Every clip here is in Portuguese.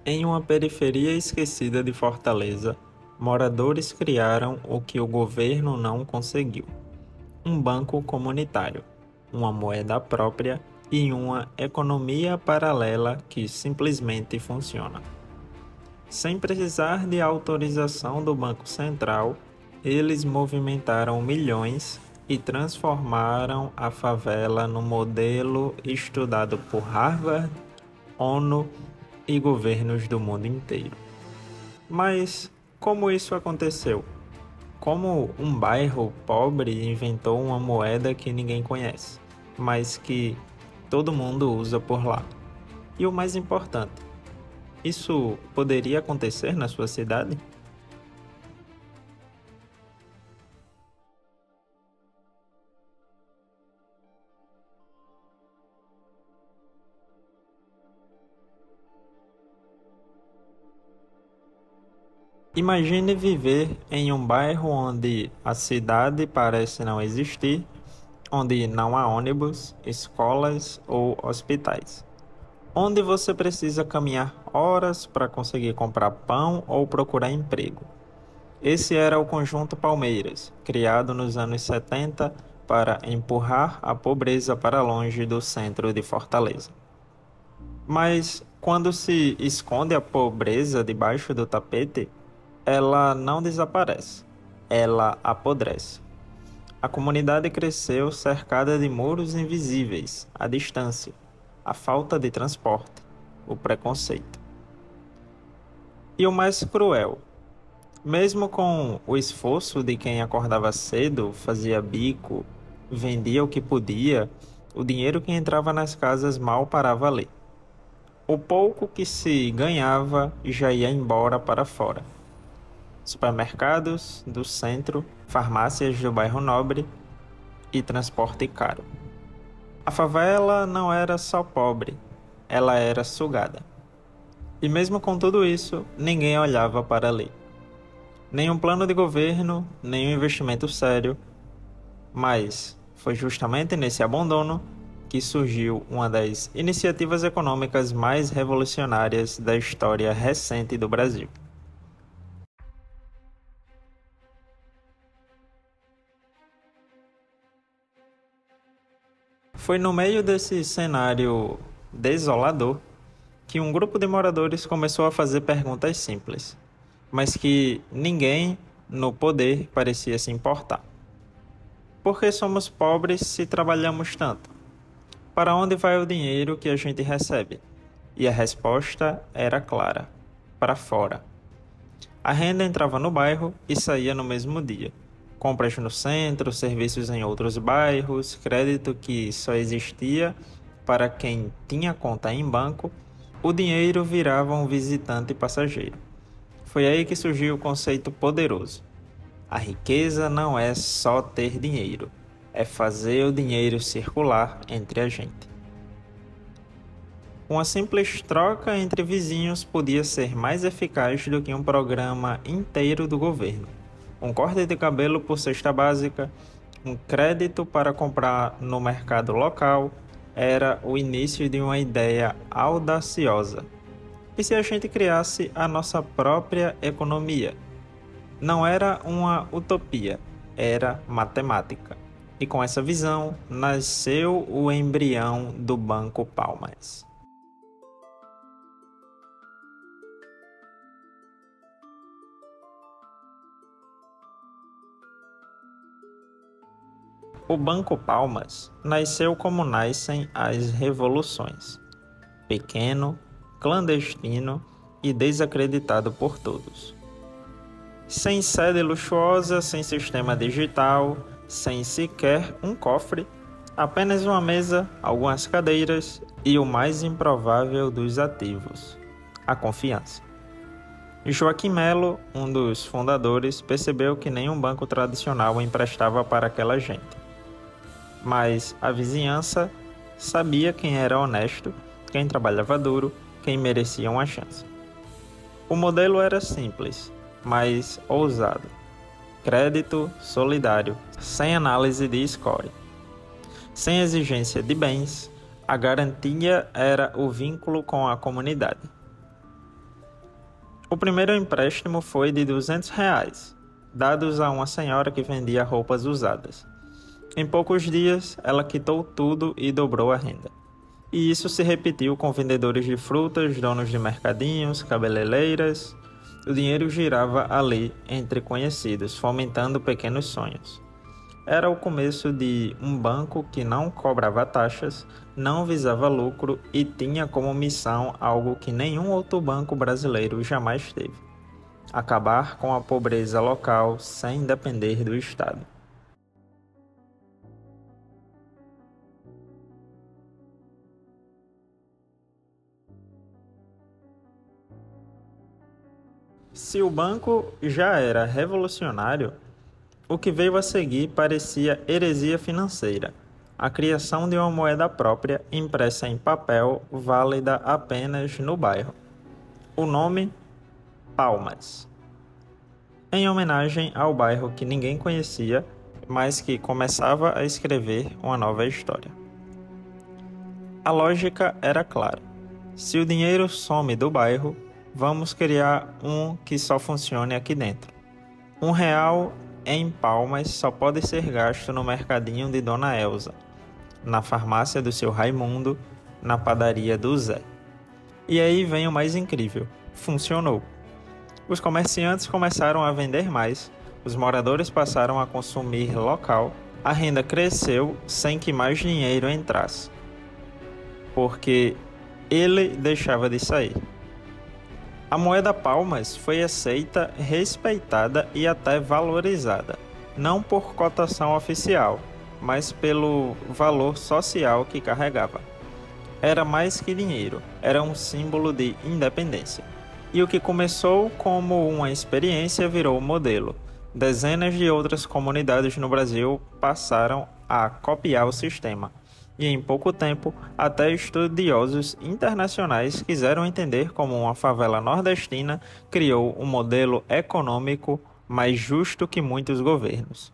Em uma periferia esquecida de Fortaleza, moradores criaram o que o governo não conseguiu: um banco comunitário, uma moeda própria e uma economia paralela que simplesmente funciona. Sem precisar de autorização do Banco Central, eles movimentaram milhões e transformaram a favela no modelo estudado por Harvard, ONU e governos do mundo inteiro. Mas como isso aconteceu? Como um bairro pobre inventou uma moeda que ninguém conhece, mas que todo mundo usa por lá? E o mais importante, isso poderia acontecer na sua cidade? Imagine viver em um bairro onde a cidade parece não existir, onde não há ônibus, escolas ou hospitais, onde você precisa caminhar horas para conseguir comprar pão ou procurar emprego. Esse era o Conjunto Palmeiras, criado nos anos 70 para empurrar a pobreza para longe do centro de Fortaleza. Mas quando se esconde a pobreza debaixo do tapete, ela não desaparece, ela apodrece. A comunidade cresceu cercada de muros invisíveis, a distância, a falta de transporte, o preconceito. E o mais cruel, mesmo com o esforço de quem acordava cedo, fazia bico, vendia o que podia, o dinheiro que entrava nas casas mal parava ali. O pouco que se ganhava já ia embora para fora. Supermercados do centro, farmácias do bairro nobre e transporte caro. A favela não era só pobre, ela era sugada. E mesmo com tudo isso, ninguém olhava para ali. Nenhum plano de governo, nenhum investimento sério, mas foi justamente nesse abandono que surgiu uma das iniciativas econômicas mais revolucionárias da história recente do Brasil. Foi no meio desse cenário desolador que um grupo de moradores começou a fazer perguntas simples, mas que ninguém no poder parecia se importar. Por que somos pobres se trabalhamos tanto? Para onde vai o dinheiro que a gente recebe? E a resposta era clara: para fora. A renda entrava no bairro e saía no mesmo dia. Compras no centro, serviços em outros bairros, crédito que só existia para quem tinha conta em banco, o dinheiro virava um visitante passageiro. Foi aí que surgiu o conceito poderoso: a riqueza não é só ter dinheiro, é fazer o dinheiro circular entre a gente. Uma simples troca entre vizinhos podia ser mais eficaz do que um programa inteiro do governo. Um corte de cabelo por cesta básica, um crédito para comprar no mercado local, era o início de uma ideia audaciosa. E se a gente criasse a nossa própria economia? Não era uma utopia, era matemática. E com essa visão, nasceu o embrião do Banco Palmas. O Banco Palmas nasceu como nascem as revoluções: pequeno, clandestino e desacreditado por todos. Sem sede luxuosa, sem sistema digital, sem sequer um cofre, apenas uma mesa, algumas cadeiras e o mais improvável dos ativos: a confiança. Joaquim Melo, um dos fundadores, percebeu que nenhum banco tradicional emprestava para aquela gente. Mas a vizinhança sabia quem era honesto, quem trabalhava duro, quem merecia uma chance. O modelo era simples, mas ousado. Crédito solidário, sem análise de score. Sem exigência de bens, a garantia era o vínculo com a comunidade. O primeiro empréstimo foi de R$ 200, dados a uma senhora que vendia roupas usadas. Em poucos dias, ela quitou tudo e dobrou a renda. E isso se repetiu com vendedores de frutas, donos de mercadinhos, cabeleireiras. O dinheiro girava ali entre conhecidos, fomentando pequenos sonhos. Era o começo de um banco que não cobrava taxas, não visava lucro e tinha como missão algo que nenhum outro banco brasileiro jamais teve: acabar com a pobreza local sem depender do Estado. Se o banco já era revolucionário, o que veio a seguir parecia heresia financeira: a criação de uma moeda própria impressa em papel, válida apenas no bairro. O nome: Palmas, em homenagem ao bairro que ninguém conhecia, mas que começava a escrever uma nova história. A lógica era clara: se o dinheiro some do bairro, vamos criar um que só funcione aqui dentro. R$ 1 em Palmas só pode ser gasto no mercadinho de Dona Elza, na farmácia do seu Raimundo, na padaria do Zé. E aí vem o mais incrível: funcionou. Os comerciantes começaram a vender mais, os moradores passaram a consumir local, a renda cresceu sem que mais dinheiro entrasse, porque ele deixava de sair. A moeda Palmas foi aceita, respeitada e até valorizada, não por cotação oficial, mas pelo valor social que carregava. Era mais que dinheiro, era um símbolo de independência. E o que começou como uma experiência virou modelo. Dezenas de outras comunidades no Brasil passaram a copiar o sistema. E em pouco tempo, até estudiosos internacionais quiseram entender como uma favela nordestina criou um modelo econômico mais justo que muitos governos.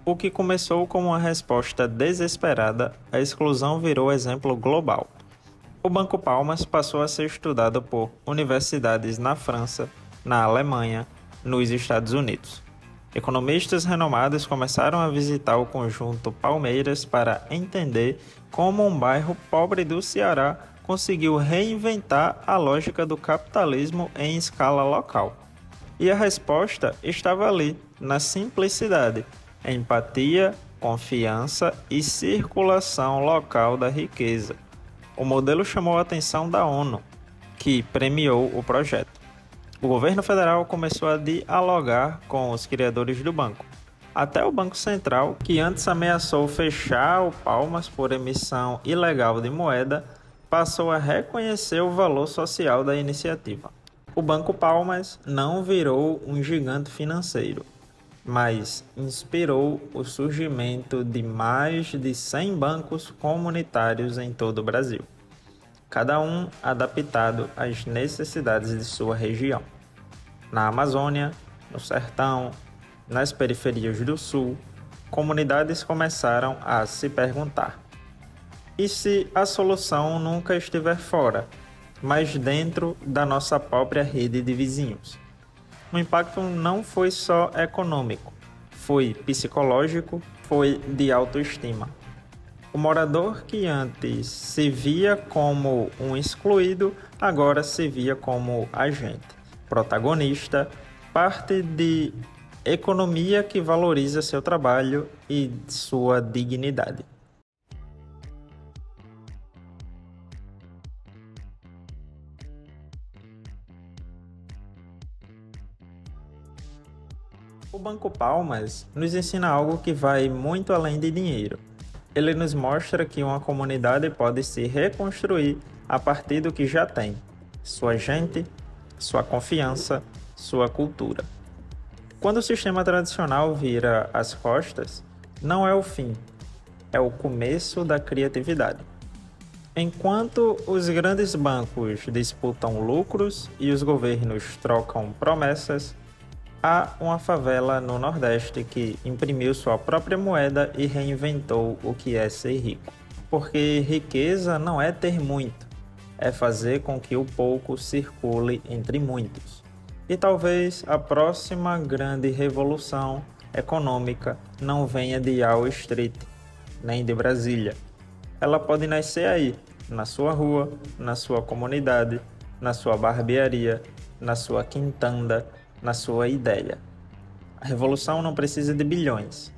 O que começou como uma resposta desesperada, a exclusão virou exemplo global. O Banco Palmas passou a ser estudado por universidades na França, na Alemanha, nos Estados Unidos. Economistas renomados começaram a visitar o conjunto Palmeiras para entender como um bairro pobre do Ceará conseguiu reinventar a lógica do capitalismo em escala local. E a resposta estava ali, na simplicidade: empatia, confiança e circulação local da riqueza. O modelo chamou a atenção da ONU, que premiou o projeto. O governo federal começou a dialogar com os criadores do banco. Até o Banco Central, que antes ameaçou fechar o Palmas por emissão ilegal de moeda, passou a reconhecer o valor social da iniciativa. O Banco Palmas não virou um gigante financeiro, mas inspirou o surgimento de mais de 100 bancos comunitários em todo o Brasil, cada um adaptado às necessidades de sua região. Na Amazônia, no Sertão, nas periferias do Sul, comunidades começaram a se perguntar: e se a solução nunca estiver fora, mas dentro da nossa própria rede de vizinhos? O impacto não foi só econômico, foi psicológico, foi de autoestima. O morador que antes se via como um excluído, agora se via como agente, protagonista, parte de economia que valoriza seu trabalho e sua dignidade. O Banco Palmas nos ensina algo que vai muito além de dinheiro. Ele nos mostra que uma comunidade pode se reconstruir a partir do que já tem: sua gente, sua confiança, sua cultura. Quando o sistema tradicional vira as costas, não é o fim, é o começo da criatividade. Enquanto os grandes bancos disputam lucros e os governos trocam promessas, Há uma favela no Nordeste que imprimiu sua própria moeda e reinventou o que é ser rico. Porque riqueza não é ter muito, é fazer com que o pouco circule entre muitos. E talvez a próxima grande revolução econômica não venha de Wall Street, nem de Brasília. Ela pode nascer aí, na sua rua, na sua comunidade, na sua barbearia, na sua quintanda, na sua ideia. A revolução não precisa de bilhões,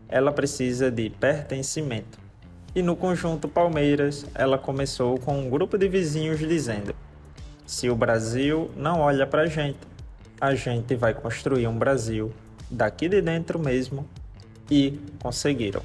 ela precisa de pertencimento. E no conjunto Palmeiras, ela começou com um grupo de vizinhos dizendo: se o Brasil não olha para a gente vai construir um Brasil daqui de dentro mesmo, e conseguiram.